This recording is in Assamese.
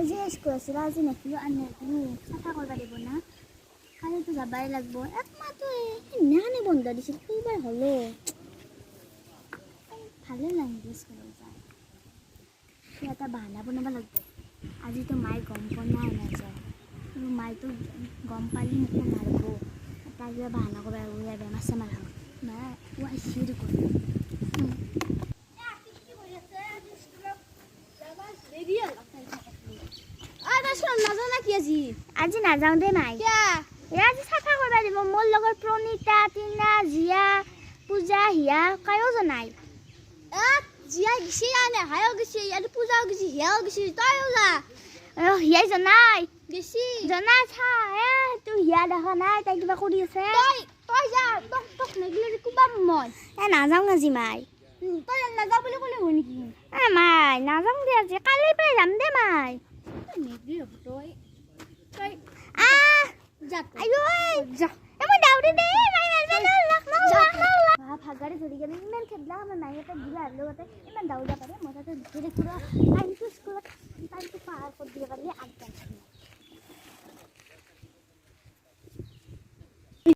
আজি স্কুল আছিল আজি নেখিলো আৰু নেখিলো চাফা কৰিব দিব না কালিতো যাবাই লাগব একমাহটো সেইদিনাখনে বন্ধ দিছিল সেইবাৰ হ'লো ভালে লাগে স্কুলত যায় কিবা এটা বাহানা বনাব লাগব আজিতো মায়ে গম পোৱা নাই নাযায় আৰু মায়েতো গম পালি মোকো মাৰিব এটা কিবা বাহানা কৰিব ওলাই বেমাৰ চেমাৰ হওক মা পুৱাই চিৰি কৰি আজি নাযাওঁ দেই মাই আজি চাফা কৰিব দিব মোৰ লগত প্ৰণীতা টিনা জিয়া পূজা হিয়া কায়ো জনাই জিয়া গেছি আনে হায়ো গেছি আৰু পূজাও গেছি হিয়াও গেছি তইও যা হিয়াই জনাই গেছি জনাই চা তোৰ হিয়া দেখা নাই তাই কিবা কৰি আছে তই যা তোক নেগিলে কুবাম মই নাযাওঁ আজি মাই তই নাযাওঁ বুলি ক'লে হয় নেকি মাই নাযাওঁ দে আজি কালিৰ পৰাই যাম দে মাই নেগলি হ'ব তই ভাগাৰে ধৰি কেনে ইমান খেদলা আমাৰ মায়ে এটা দিলা লগতে ইমান দাউৰা পাৰে মই তাতে ধৰি ফুৰা আহিছোঁ স্কুলত